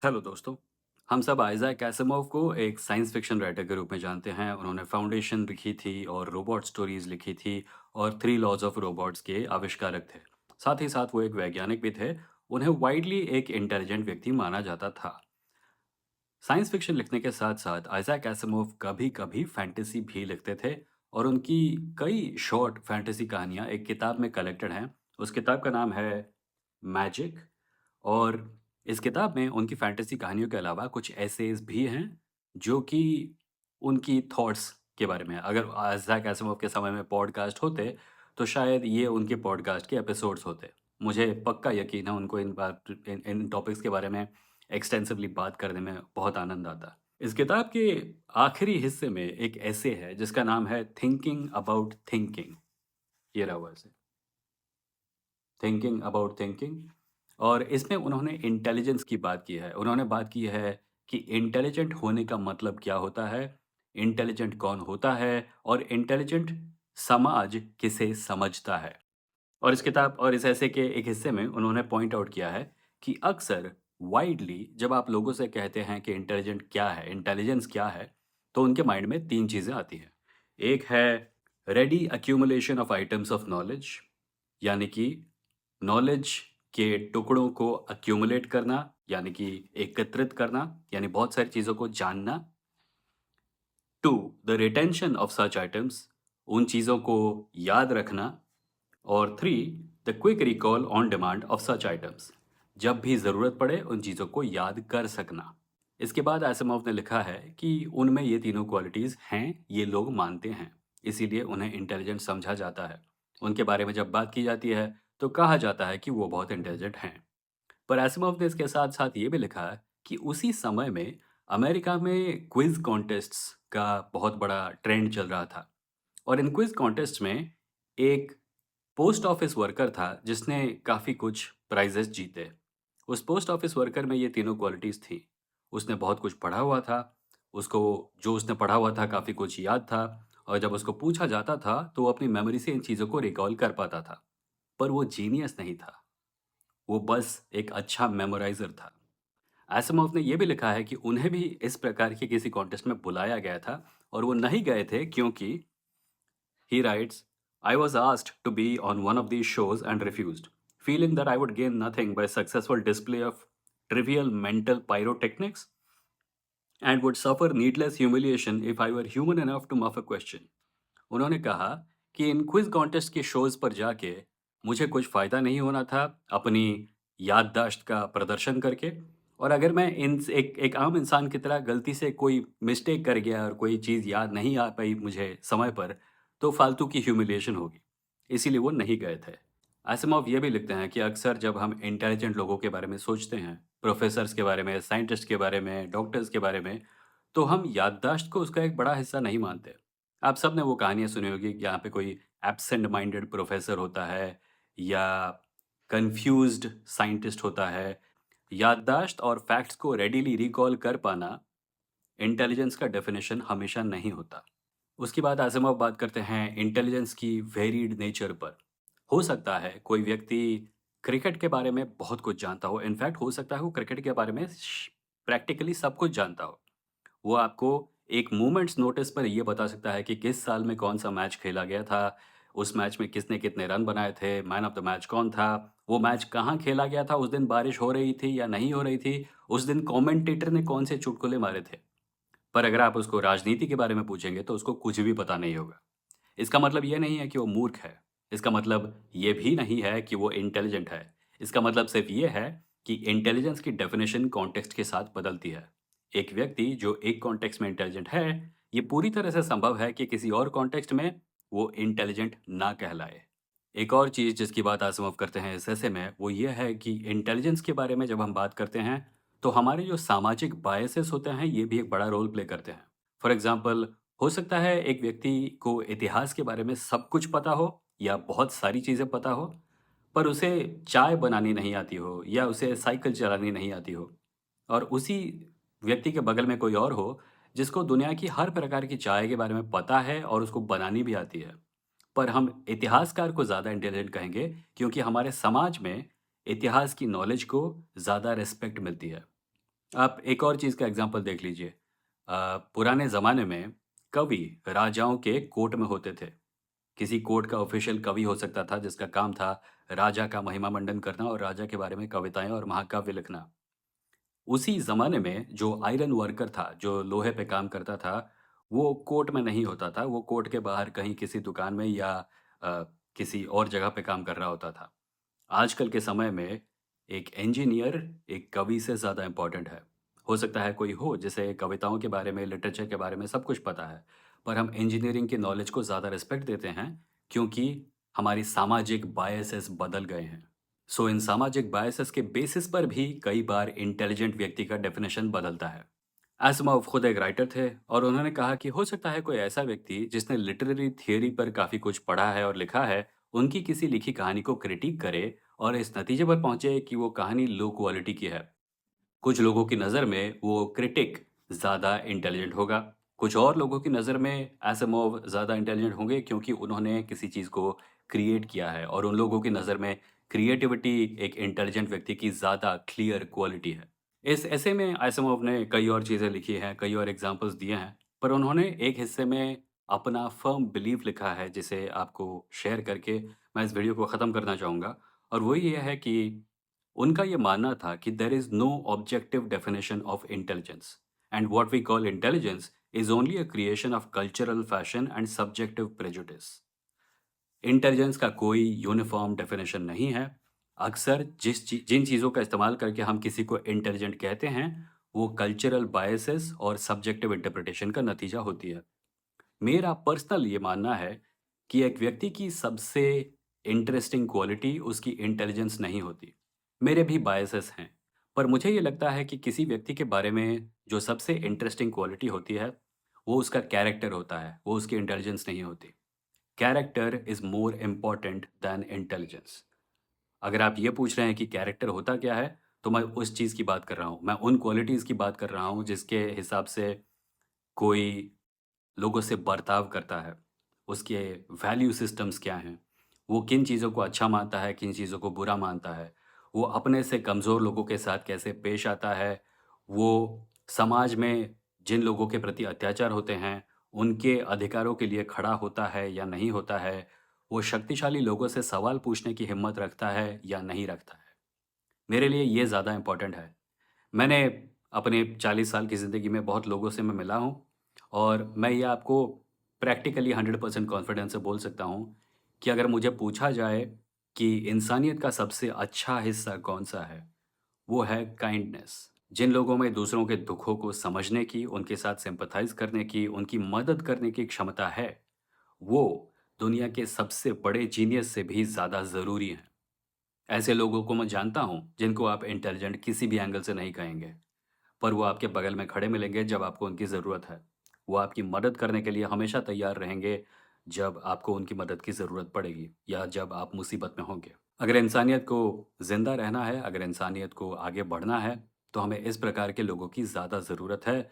Hello दोस्तों। हम सब आइज़ैक एसिमोव को एक साइंस फिक्शन राइटर के रूप में जानते हैं। उन्होंने फाउंडेशन लिखी थी और रोबोट स्टोरीज लिखी थी और थ्री लॉज ऑफ रोबोट्स के आविष्कारक थे। साथ ही साथ वो एक वैज्ञानिक भी थे। उन्हें वाइडली एक इंटेलिजेंट व्यक्ति माना जाता था। साइंस फिक्शन लिखने के साथ साथ आइज़ैक एसिमोव कभी कभी फैंटेसी भी लिखते थे और उनकी कई शॉर्ट फैंटेसी कहानियाँ एक किताब में कलेक्टेड हैं। उस किताब का नाम है मैजिक। और इस किताब में उनकी फैंटेसी कहानियों के अलावा कुछ एसेज भी हैं जो कि उनकी थॉट्स के बारे में है। अगर आइज़ैक एसिमोव के समय में पॉडकास्ट होते तो शायद ये उनके पॉडकास्ट के एपिसोड्स होते। मुझे पक्का यकीन है उनको इन टॉपिक्स के बारे में एक्सटेंसिवली बात करने में बहुत आनंद आता। इस किताब के आखिरी हिस्से में एक ऐसे है जिसका नाम है थिंकिंग अबाउट थिंकिंग। ये रहा वो ऐसे, थिंकिंग अबाउट थिंकिंग। और इसमें उन्होंने इंटेलिजेंस की बात की है। उन्होंने बात की है कि इंटेलिजेंट होने का मतलब क्या होता है, इंटेलिजेंट कौन होता है और इंटेलिजेंट समाज किसे समझता है। और इस किताब और इस ऐसे के एक हिस्से में उन्होंने पॉइंट आउट किया है कि अक्सर वाइडली जब आप लोगों से कहते हैं कि इंटेलिजेंट क्या है, इंटेलिजेंस क्या है, तो उनके माइंड में 3 चीज़ें आती हैं। एक है ready accumulation of items of knowledge, यानी कि नॉलेज के टुकड़ों को एक्यूमुलेट करना, यानी कि एकत्रित करना, यानी बहुत सारी चीज़ों को जानना। 2 the retention of such items, उन चीज़ों को याद रखना। और 3 the quick recall on demand of such items, जब भी ज़रूरत पड़े उन चीज़ों को याद कर सकना। इसके बाद आसिमोव ने लिखा है कि उनमें ये तीनों क्वालिटीज़ हैं, ये लोग मानते हैं, इसीलिए उन्हें इंटेलिजेंट समझा जाता है। उनके बारे में जब बात की जाती है तो कहा जाता है कि वो बहुत इंटेलिजेंट हैं। पर एसिमोव ने इसके साथ साथ ये भी लिखा है कि उसी समय में अमेरिका में क्विज कॉन्टेस्ट्स का बहुत बड़ा ट्रेंड चल रहा था। और इन क्विज कॉन्टेस्ट में एक पोस्ट ऑफिस वर्कर था जिसने काफ़ी कुछ प्राइजेस जीते। उस पोस्ट ऑफिस वर्कर में ये तीनों क्वालिटीज़ थी। उसने बहुत कुछ पढ़ा हुआ था, उसको जो उसने पढ़ा हुआ था काफ़ी कुछ याद था और जब उसको पूछा जाता था तो वो अपनी मेमोरी से इन चीज़ों को रिकॉल कर पाता था। पर वो जीनियस नहीं था, वो बस एक अच्छा मेमोराइज़र था। एसिमोव ने ये भी लिखा है कि उन्हें भी इस प्रकार के किसी कॉन्टेस्ट में बुलाया गया था और वो नहीं गए थे क्योंकि he writes, I was asked to be on one of these shows and refused, feeling that I would gain nothing by successful display of trivial mental pyrotechnics and would suffer needless humiliation if I were human enough to muff a question. उन्होंने कहा कि इन quiz contest के shows पर जाके मुझे कुछ फ़ायदा नहीं होना था अपनी याददाश्त का प्रदर्शन करके। और अगर मैं इन एक आम इंसान की तरह गलती से कोई मिस्टेक कर गया और कोई चीज़ याद नहीं आ पाई मुझे समय पर, तो फालतू की ह्यूमिलिएशन होगी। इसीलिए वो नहीं गए थे। आसिमोव ये भी लिखते हैं कि अक्सर जब हम इंटेलिजेंट लोगों के बारे में सोचते हैं, प्रोफेसर्स के बारे में, साइंटिस्ट के बारे में, डॉक्टर्स के बारे में, तो हम याददाश्त को उसका एक बड़ा हिस्सा नहीं मानते। आप सबने वो कहानियाँ सुनी होगी कि यहाँ पे कोई एब्सेंट माइंडेड प्रोफेसर होता है या कन्फ्यूज्ड साइंटिस्ट होता है। याददाश्त और फैक्ट्स को रेडीली रिकॉल कर पाना इंटेलिजेंस का डेफिनेशन हमेशा नहीं होता। उसके बाद आज़िमव बात करते हैं इंटेलिजेंस की वेरीड नेचर पर। हो सकता है कोई व्यक्ति क्रिकेट के बारे में बहुत कुछ जानता हो, इनफैक्ट हो सकता है वो क्रिकेट के बारे में प्रैक्टिकली सब कुछ जानता हो। वो आपको एक मोमेंट्स नोटिस पर ये बता सकता है कि किस साल में कौन-सा मैच खेला गया था, उस मैच में किसने कितने रन बनाए थे, मैन ऑफ द मैच कौन था, वो मैच कहाँ खेला गया था, उस दिन बारिश हो रही थी या नहीं हो रही थी, उस दिन कमेंटेटर ने कौन से चुटकुले मारे थे। पर अगर आप उसको राजनीति के बारे में पूछेंगे तो उसको कुछ भी पता नहीं होगा। इसका मतलब ये नहीं है कि वो मूर्ख है, इसका मतलब ये भी नहीं है कि वो इंटेलिजेंट है। इसका मतलब सिर्फ ये है कि इंटेलिजेंस की डेफिनेशन कॉन्टेक्स्ट के साथ बदलती है। एक व्यक्ति जो एक कॉन्टेक्स्ट में इंटेलिजेंट है, ये पूरी तरह से संभव है कि किसी और कॉन्टेक्स्ट में वो इंटेलिजेंट ना कहलाए। एक और चीज़ जिसकी बात आसिमov करते हैं इस ऐसे में, वो ये है कि इंटेलिजेंस के बारे में जब हम बात करते हैं, तो हमारे जो सामाजिक बायसेस होते हैं, ये भी एक बड़ा रोल प्ले करते हैं। फॉर एग्ज़ाम्पल, हो सकता है एक व्यक्ति को इतिहास के बारे में सब कुछ पता हो या बहुत सारी चीज़ें पता हो, पर उसे चाय बनानी नहीं आती हो या उसे साइकिल चलानी नहीं आती हो। और उसी व्यक्ति के बगल में कोई और हो, जिसको दुनिया की हर प्रकार की चाय के बारे में पता है और उसको बनानी भी आती है। पर हम इतिहासकार को ज़्यादा इंटेलिजेंट कहेंगे क्योंकि हमारे समाज में इतिहास की नॉलेज को ज़्यादा रिस्पेक्ट मिलती है। आप एक और चीज़ का एग्ज़ाम्पल देख लीजिए। पुराने ज़माने में कवि राजाओं के कोर्ट में होते थे। किसी कोर्ट का ऑफ़िशियल कवि हो सकता था जिसका काम था राजा का महिमा मंडन करना और राजा के बारे में कविताएँ और महाकाव्य लिखना। उसी ज़माने में जो आयरन वर्कर था, जो लोहे पे काम करता था, वो कोर्ट में नहीं होता था, वो कोर्ट के बाहर कहीं किसी दुकान में या किसी और जगह पे काम कर रहा होता था। आजकल के समय में एक इंजीनियर एक कवि से ज़्यादा इम्पोर्टेंट है। हो सकता है कोई हो जिसे कविताओं के बारे में, लिटरेचर के बारे में सब कुछ पता है, पर हम इंजीनियरिंग की नॉलेज को ज़्यादा रिस्पेक्ट देते हैं क्योंकि हमारी सामाजिक बायसेस बदल गए हैं। सो इन सामाजिक बायसेस के बेसिस पर भी कई बार इंटेलिजेंट व्यक्ति का डेफिनेशन बदलता है। एसिमोव खुद एक राइटर थे और उन्होंने कहा कि हो सकता है कोई ऐसा व्यक्ति जिसने लिटरेरी थियरी पर काफ़ी कुछ पढ़ा है और लिखा है, उनकी किसी लिखी कहानी को क्रिटिक करे और इस नतीजे पर पहुंचे कि वो कहानी लो क्वालिटी की है। कुछ लोगों की नज़र में वो क्रिटिक ज़्यादा इंटेलिजेंट होगा, कुछ और लोगों की नज़र में एसिमोव ज़्यादा इंटेलिजेंट होंगे क्योंकि उन्होंने किसी चीज़ को क्रिएट किया है और उन लोगों की नज़र में क्रिएटिविटी एक इंटेलिजेंट व्यक्ति की ज़्यादा क्लियर क्वालिटी है। इस ऐसे में आइसमोव ने कई और चीज़ें लिखी हैं, कई और एग्ज़ाम्पल्स दिए हैं, पर उन्होंने एक हिस्से में अपना फ़र्म बिलीफ लिखा है, जिसे आपको शेयर करके मैं इस वीडियो को ख़त्म करना चाहूँगा और वो ये है कि उनका ये मानना था कि there is no objective definition of intelligence and what we call intelligence is only a creation of cultural fashion and subjective prejudice. Intelligence का कोई यूनिफ़ॉर्म डेफ़िनेशन नहीं है। अक्सर जिन चीज़ों का इस्तेमाल करके हम किसी को इंटेलिजेंट कहते हैं, वो कल्चरल बायसेस और सब्जेक्टिव इंटरप्रिटेशन का नतीजा होती है। मेरा पर्सनल ये मानना है कि एक व्यक्ति की सबसे इंटरेस्टिंग क्वालिटी उसकी इंटेलिजेंस नहीं होती। मेरे भी बायसेस हैं, पर मुझे ये लगता है कि किसी व्यक्ति के बारे में जो सबसे इंटरेस्टिंग क्वालिटी होती है, वो उसका कैरेक्टर होता है, वो उसकी इंटेलिजेंस नहीं होती। Character is more important than intelligence. अगर आप ये पूछ रहे हैं कि कैरेक्टर होता क्या है, तो मैं उस चीज़ की बात कर रहा हूँ। मैं उन क्वालिटीज़ की बात कर रहा हूँ जिसके हिसाब से कोई लोगों से बर्ताव करता है। उसके वैल्यू सिस्टम्स क्या हैं? वो किन चीज़ों को अच्छा मानता है, किन चीज़ों को बुरा मानता है? वो अपने से कमज़ोर लोगों के साथ कैसे पेश आता है? वो समाज में जिन लोगों के प्रति अत्याचार होते हैं, उनके अधिकारों के लिए खड़ा होता है या नहीं होता है? वो शक्तिशाली लोगों से सवाल पूछने की हिम्मत रखता है या नहीं रखता है? मेरे लिए ये ज़्यादा इम्पोर्टेंट है। मैंने अपने 40 साल की ज़िंदगी में बहुत लोगों से मैं मिला हूँ और मैं ये आपको प्रैक्टिकली 100% कॉन्फिडेंस से बोल सकता हूँ कि अगर मुझे पूछा जाए कि इंसानियत का सबसे अच्छा हिस्सा कौन-सा है, वो है काइंडनेस। जिन लोगों में दूसरों के दुखों को समझने की, उनके साथ सिम्पैथाइज़ करने की, उनकी मदद करने की क्षमता है, वो दुनिया के सबसे बड़े जीनियस से भी ज़्यादा ज़रूरी हैं। ऐसे लोगों को मैं जानता हूँ, जिनको आप इंटेलिजेंट किसी भी एंगल से नहीं कहेंगे। पर वो आपके बगल में खड़े मिलेंगे जब आपको उनकी ज़रूरत है। वो आपकी मदद करने के लिए हमेशा तैयार रहेंगे, जब आपको उनकी मदद की ज़रूरत पड़ेगी या जब आप मुसीबत में होंगे। अगर इंसानियत को ज़िंदा रहना है, अगर इंसानियत को आगे बढ़ना है, तो हमें इस प्रकार के लोगों की ज़्यादा ज़रूरत है,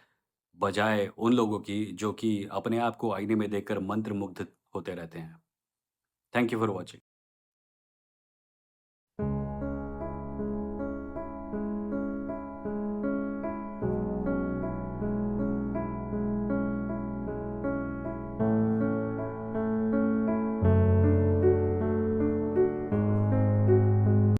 बजाय उन लोगों की जो कि अपने आप को आईने में देखकर मंत्रमुग्ध होते रहते हैं। Thank you for watching.